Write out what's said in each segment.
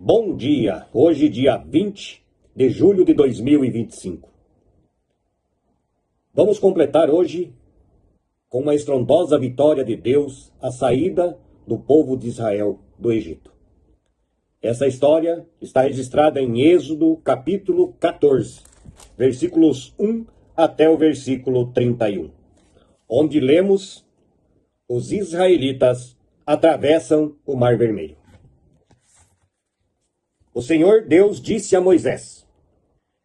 Bom dia, hoje dia 20 de julho de 2025. Vamos completar hoje com uma estrondosa vitória de Deus a saída do povo de Israel do Egito. Essa história está registrada em Êxodo capítulo 14, versículos 1 até o versículo 31, onde lemos: os israelitas atravessam o Mar Vermelho. O Senhor Deus disse a Moisés: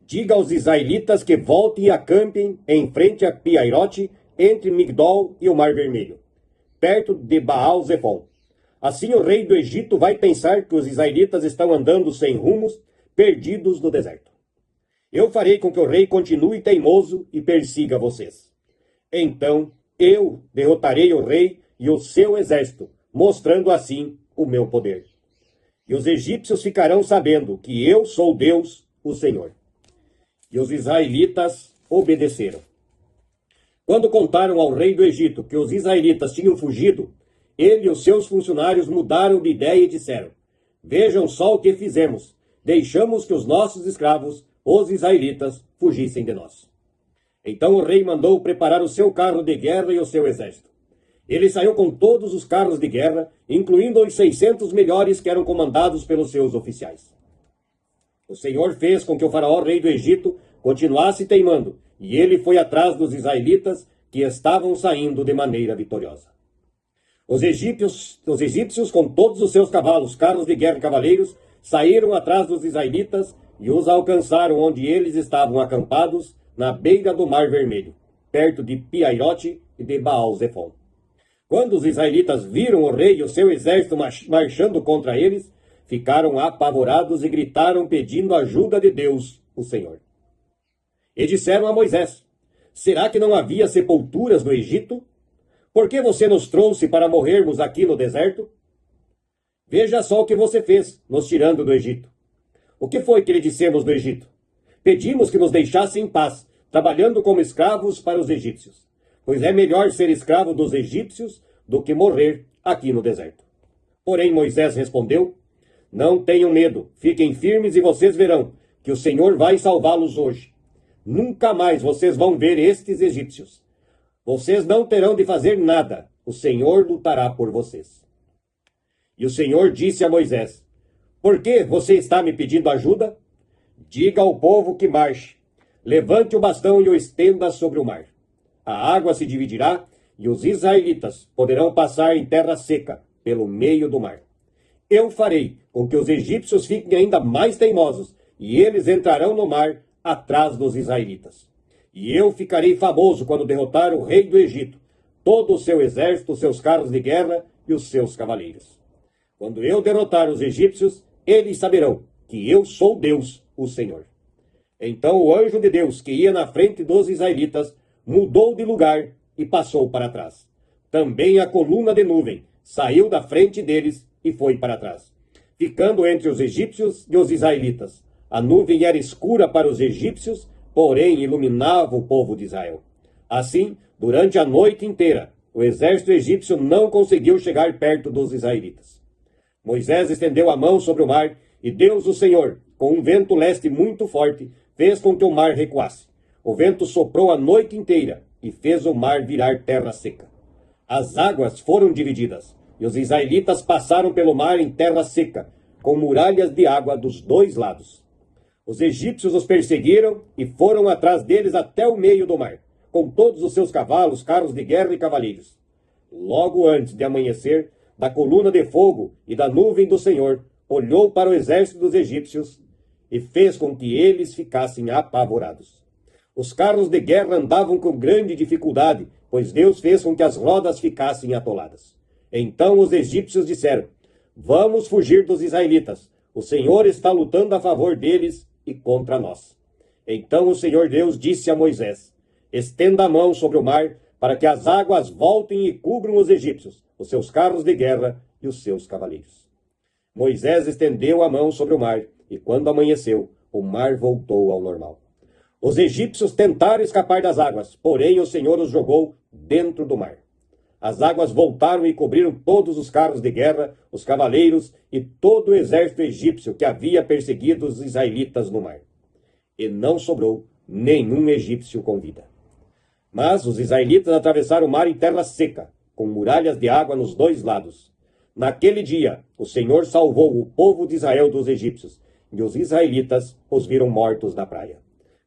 diga aos israelitas que voltem e acampem em frente a Piairote, entre Migdol e o Mar Vermelho, perto de Baal-Zefon. Assim o rei do Egito vai pensar que os israelitas estão andando sem rumos, perdidos no deserto. Eu farei com que o rei continue teimoso e persiga vocês. Então eu derrotarei o rei e o seu exército, mostrando assim o meu poder. E os egípcios ficarão sabendo que eu sou Deus, o Senhor. E os israelitas obedeceram. Quando contaram ao rei do Egito que os israelitas tinham fugido, ele e os seus funcionários mudaram de ideia e disseram: vejam só o que fizemos. Deixamos que os nossos escravos, os israelitas, fugissem de nós. Então o rei mandou preparar o seu carro de guerra e o seu exército. Ele saiu com todos os carros de guerra, incluindo os 600 melhores que eram comandados pelos seus oficiais. O Senhor fez com que o faraó, rei do Egito, continuasse teimando, e ele foi atrás dos israelitas que estavam saindo de maneira vitoriosa. Os egípcios, com todos os seus cavalos, carros de guerra e cavaleiros, saíram atrás dos israelitas e os alcançaram onde eles estavam acampados, na beira do Mar Vermelho, perto de Piairote e de Baal-Zefon. Quando os israelitas viram o rei e o seu exército marchando contra eles, ficaram apavorados e gritaram pedindo ajuda de Deus, o Senhor. E disseram a Moisés: será que não havia sepulturas no Egito? Por que você nos trouxe para morrermos aqui no deserto? Veja só o que você fez, nos tirando do Egito. O que foi que lhe dissemos do Egito? Pedimos que nos deixasse em paz, trabalhando como escravos para os egípcios, pois é melhor ser escravo dos egípcios do que morrer aqui no deserto. Porém Moisés respondeu: não tenham medo, fiquem firmes e vocês verão que o Senhor vai salvá-los hoje. Nunca mais vocês vão ver estes egípcios. Vocês não terão de fazer nada, o Senhor lutará por vocês. E o Senhor disse a Moisés: por que você está me pedindo ajuda? Diga ao povo que marche. Levante o bastão e o estenda sobre o mar. A água se dividirá e os israelitas poderão passar em terra seca pelo meio do mar. Eu farei com que os egípcios fiquem ainda mais teimosos e eles entrarão no mar atrás dos israelitas. E eu ficarei famoso quando derrotar o rei do Egito, todo o seu exército, os seus carros de guerra e os seus cavaleiros. Quando eu derrotar os egípcios, eles saberão que eu sou Deus, o Senhor. Então o anjo de Deus, que ia na frente dos israelitas, mudou de lugar e passou para trás. Também a coluna de nuvem saiu da frente deles e foi para trás, ficando entre os egípcios e os israelitas. A nuvem era escura para os egípcios, porém iluminava o povo de Israel. Assim, durante a noite inteira, o exército egípcio não conseguiu chegar perto dos israelitas. Moisés estendeu a mão sobre o mar, e Deus, o Senhor, com um vento leste muito forte, fez com que o mar recuasse. O vento soprou a noite inteira e fez o mar virar terra seca. As águas foram divididas, e os israelitas passaram pelo mar em terra seca, com muralhas de água dos dois lados. Os egípcios os perseguiram e foram atrás deles até o meio do mar, com todos os seus cavalos, carros de guerra e cavaleiros. Logo antes de amanhecer, da coluna de fogo e da nuvem do Senhor, olhou para o exército dos egípcios e fez com que eles ficassem apavorados. Os carros de guerra andavam com grande dificuldade, pois Deus fez com que as rodas ficassem atoladas. Então os egípcios disseram: vamos fugir dos israelitas. O Senhor está lutando a favor deles e contra nós. Então o Senhor Deus disse a Moisés: estenda a mão sobre o mar, para que as águas voltem e cubram os egípcios, os seus carros de guerra e os seus cavaleiros. Moisés estendeu a mão sobre o mar, e quando amanheceu, o mar voltou ao normal. Os egípcios tentaram escapar das águas, porém o Senhor os jogou dentro do mar. as águas voltaram e cobriram todos os carros de guerra, os cavaleiros e todo o exército egípcio que havia perseguido os israelitas no mar. E não sobrou nenhum egípcio com vida. Mas os israelitas atravessaram o mar em terra seca, com muralhas de água nos dois lados. Naquele dia, o Senhor salvou o povo de Israel dos egípcios, e os israelitas os viram mortos na praia.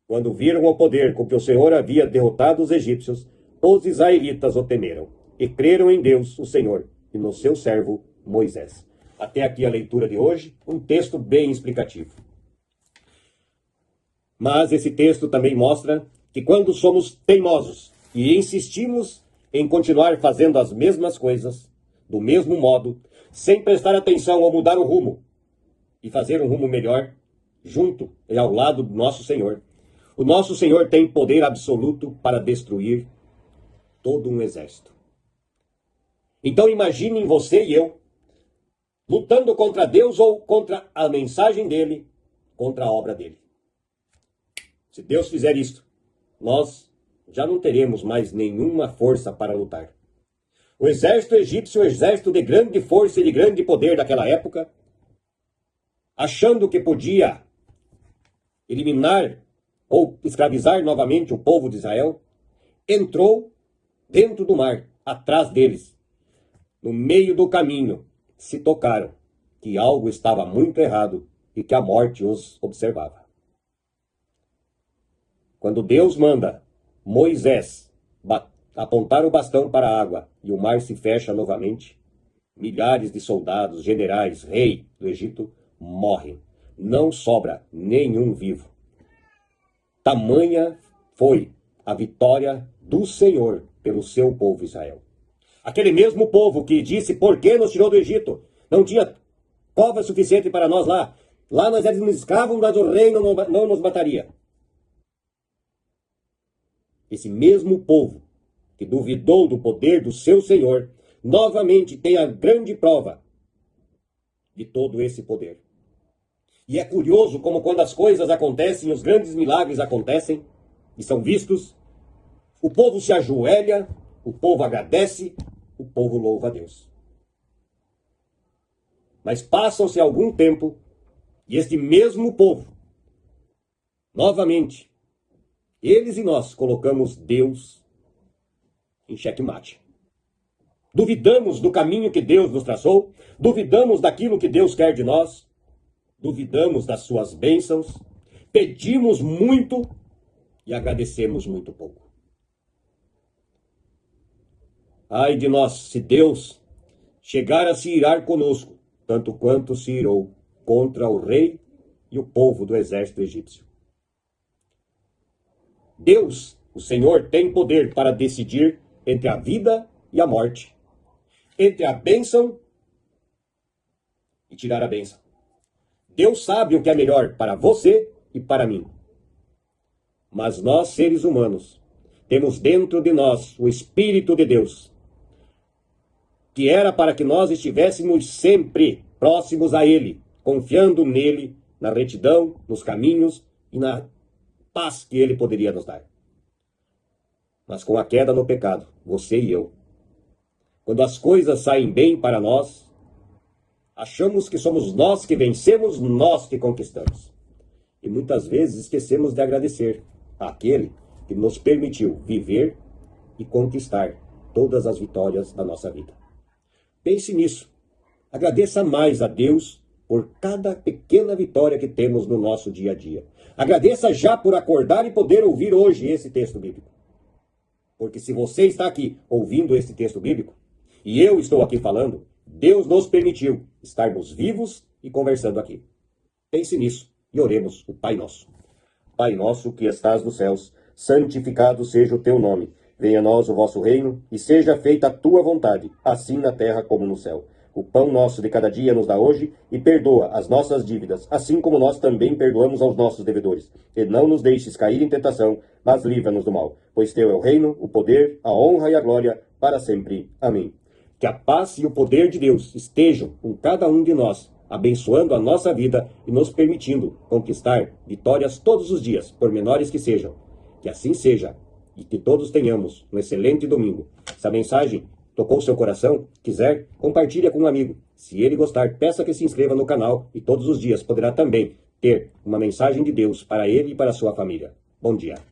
Quando viram o poder com que o Senhor havia derrotado os egípcios, os israelitas o temeram, e creram em Deus, o Senhor, e no seu servo Moisés. Até aqui a leitura de hoje, um texto bem explicativo. Mas esse texto também mostra que quando somos teimosos e insistimos em continuar fazendo as mesmas coisas, do mesmo modo, sem prestar atenção ou mudar o rumo, e fazer um rumo melhor, junto e ao lado do nosso Senhor, o nosso Senhor tem poder absoluto para destruir todo um exército. Então imaginem você e eu lutando contra Deus ou contra a mensagem dele, contra a obra dele. Se Deus fizer isto, nós já não teremos mais nenhuma força para lutar. O exército egípcio, o exército de grande força e de grande poder daquela época, achando que podia eliminar ou escravizar novamente o povo de Israel, entrou dentro do mar, atrás deles. No meio do caminho, se tocaram que algo estava muito errado e que a morte os observava. Quando Deus manda Moisés apontar o bastão para a água e o mar se fecha novamente, milhares de soldados, generais, rei do Egito morrem. Não sobra nenhum vivo. Tamanha foi a vitória do Senhor pelo seu povo Israel. Aquele mesmo povo que disse, por que nos tirou do Egito? Não tinha cova suficiente para nós lá. Lá nós éramos escravos, mas o rei não nos mataria. Esse mesmo povo que duvidou do poder do seu Senhor, novamente tem a grande prova de todo esse poder. E é curioso como quando as coisas acontecem, os grandes milagres acontecem e são vistos, o povo se ajoelha, o povo agradece, o povo louva a Deus. Mas passam-se algum tempo e este mesmo povo, novamente, eles e nós colocamos Deus em xeque-mate. Duvidamos do caminho que Deus nos traçou, duvidamos daquilo que Deus quer de nós, duvidamos das suas bênçãos, pedimos muito e agradecemos muito pouco. Ai de nós, se Deus chegar a se irar conosco, tanto quanto se irou contra o rei e o povo do exército egípcio. Deus, o Senhor, tem poder para decidir entre a vida e a morte, entre a bênção e tirar a bênção. Deus sabe o que é melhor para você e para mim. Mas nós, seres humanos, temos dentro de nós o Espírito de Deus, que era para que nós estivéssemos sempre próximos a Ele, confiando nele, na retidão, nos caminhos e na paz que Ele poderia nos dar. Mas com a queda no pecado, você e eu, quando as coisas saem bem para nós, achamos que somos nós que vencemos, nós que conquistamos. E muitas vezes esquecemos de agradecer àquele que nos permitiu viver e conquistar todas as vitórias da nossa vida. Pense nisso. Agradeça mais a Deus por cada pequena vitória que temos no nosso dia a dia. Agradeça já por acordar e poder ouvir hoje esse texto bíblico. Porque se você está aqui ouvindo esse texto bíblico, e eu estou aqui falando, Deus nos permitiu estarmos vivos e conversando aqui. Pense nisso e oremos o Pai Nosso. Pai nosso que estás nos céus, santificado seja o teu nome. Venha a nós o vosso reino e seja feita a tua vontade, assim na terra como no céu. O pão nosso de cada dia nos dá hoje e perdoa as nossas dívidas, assim como nós também perdoamos aos nossos devedores. E não nos deixes cair em tentação, mas livra-nos do mal. Pois teu é o reino, o poder, a honra e a glória, para sempre. Amém. Que a paz e o poder de Deus estejam com cada um de nós, abençoando a nossa vida e nos permitindo conquistar vitórias todos os dias, por menores que sejam. Que assim seja e que todos tenhamos um excelente domingo. Essa mensagem Tocou seu coração? Quiser, compartilhe com um amigo. Se ele gostar, peça que se inscreva no canal e todos os dias poderá também ter uma mensagem de Deus para ele e para sua família. Bom dia.